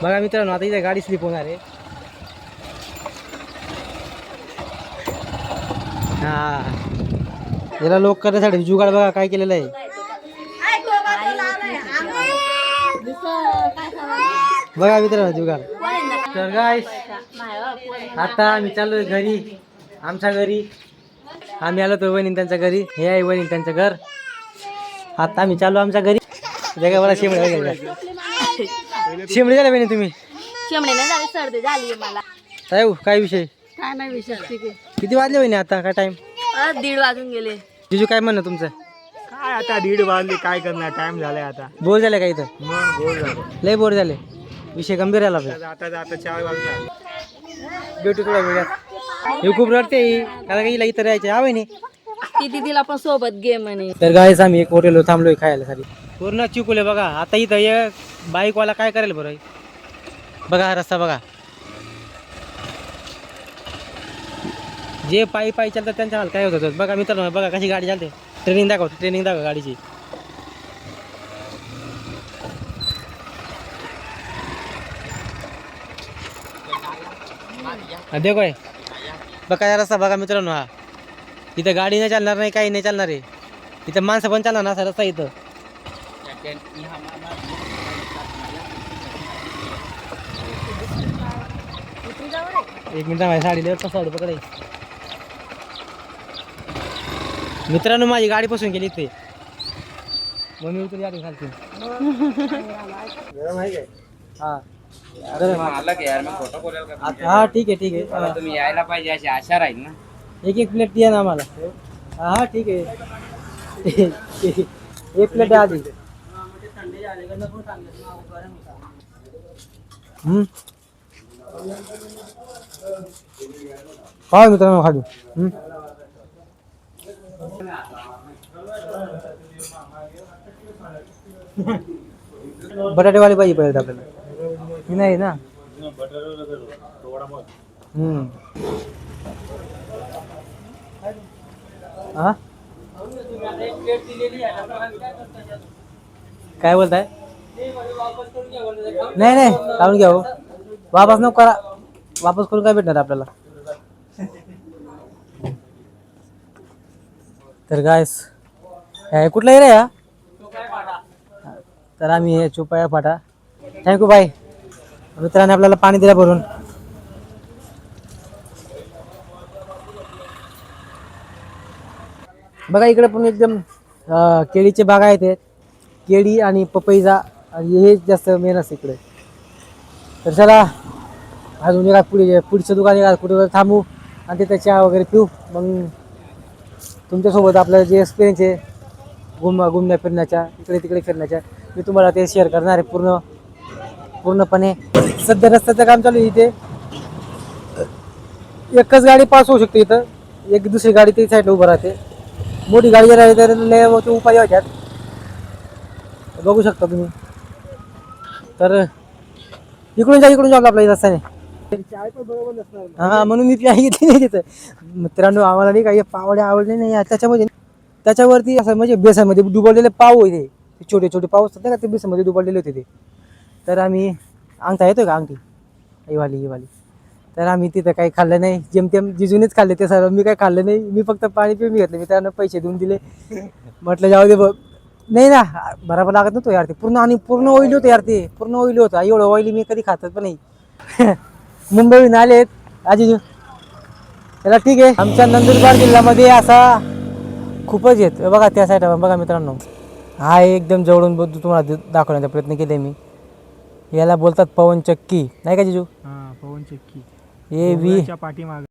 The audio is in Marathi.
बघा मित्रांनो, आता इथे गाडी स्लिप होणार आहे. हा, याला लोक करण्यासाठी जुगाड बघा काय केलेलं आहे. बघा मित्रांनो जुगाड. तर गाईस आता आम्ही चाललोय घरी, आमच्या घरी. आम्ही आलो तो वहिनी त्यांच्या घरी. हे आहे वहिनी त्यांचं घर. आता आम्ही चाललो आमच्या घरी. जगा मला शेमडे वगैरे शेमडे झाले बहिणी तुम्ही? शेमडे नाही झाले, सर्दी झाली मला. काय काय विषय? काय नाही विषय. ठीक आहे. किती वाजले बहिणी आता? काय टाइम? 1:30 वाजून गेले. जिजू काय म्हणणं तुमचं? काय आता 1:30 वाजले, काय करणार, टाइम झालाय आता. बोर झाले का इथं? मग बोर झालं. लय बोर झाले. विषय गंभीर आला आपला. आता 4 वाजता भेटू तुला वेळात. हे खूप रडते कारण का हिला इथं राहायचे हवे नाही. ती दिदीला पण सोबत घे म्हणे. तर गायच आम्ही एक हॉटेल थांबलोय खायला साठी. पूर्ण चिकूले बघा. आता इथं ये बाईकवाला काय करेल बरं? बघा हा रस्ता बघा. जे पायी पायी चालतात त्यांच्या हाल काय होतं बघा मित्रांनो. बघा कशी गाडी चालते. ट्रेनिंग दाखव गाडीची. देखो आहे बघा या रस्ता बघा मित्रांनो. हा इथं गाडी नाही चालणार, नाही काही नाही चालणार आहे. इथं माणसं पण चालणार ना असा रस्ता इथं. एक मिनिट माझी साडी लेवर साडी पकडाय. मित्रांनो माझी गाडी पासून गेली इथे. मम्मी उतरली गाडी खालती. हा हा ठीक आहे. तुम्ही यायला पाहिजे अशी आशा राहील ना. एक प्लेट द्या ना आम्हाला. हा ठीक आहे. एक प्लेट द्या आधी. हा मित्रांनो खाली. बटाटेवाली पाहिजे पाहिजे आपल्याला. ही नाही ना. हा काय बोलताय? नाही काढून घ्या हो. वापस नको करा. वापस करून काय भेटणार आपल्याला? तर गायस कुठला एरिया या? तर आम्ही चुपाया फाटा. Thank you bye. मित्रांनी आपल्याला पाणी दिलं भरून. बघा इकडे पण एकदम केळीचे बाग आहेत. केळी आणि पपईचा हे जास्त मेन असते इकडे. तर चला अजून एका पुढचं दुकान एका कुठे थांबू आणि तिथे चहा वगैरे पिऊ. मग तुमच्यासोबत आपलं जे एक्सपिरियन्स आहे घुमण्या फिरण्याच्या, इकडे तिकडे फिरण्याच्या, मी तुम्हाला ते शेअर करणार आहे पूर्णपणे. सध्या रस्त्याचं काम चालू आहे. इथे एकच गाडी पास होऊ शकते. इथं एक दुसरी गाडी ती साईडला उभं राहते. मोठी गाडी जर राहिली तर लय उपाय होत्यात. बघू शकता तुम्ही. तर इकडून जा आपल्या रस्त्याने. हा म्हणून मी प्याय घेतली नाही तिथं. मित्रांनो आम्हाला नाही काही पावडे आवडले नाही. त्याच्यावरती असं म्हणजे बेसनमध्ये डुबवलेले पाव होते. छोटे छोटे पाव असतात ना, ते बेसनमध्ये डुबवलेले होते ते. तर आम्ही अंगठा येतो का अंगठी ही वाली. तर आम्ही तिथं काही खाल्लं नाही. जेमतेम जिजूनेच खाल्ले ते सर्व. मी काही खाल्लं नाही. मी फक्त पाणी पिऊन घेतलं. मी त्यांना पैसे देऊन दिले. म्हटलं जाऊ दे बघ. नाही ना बरोबर लागत नव्हतं यार ते. पूर्ण ऑइली होतं यार ते. पूर्ण ऑइली होतं. एवढं ऑइली मी कधी खातच पण नाही. मुंबईहून आलेत आजी. त्याला ठीक आहे. आमच्या नंदुरबार जिल्ह्यामध्ये असा खूपच येत बघा त्या साईडला. बघा मित्रांनो हा एकदम जवळून तुम्हाला दाखवण्याचा प्रयत्न केले मी. याला बोलतात पवनचक्की नाही का जिजू? हा पवनचक्की. हे पाठीमाग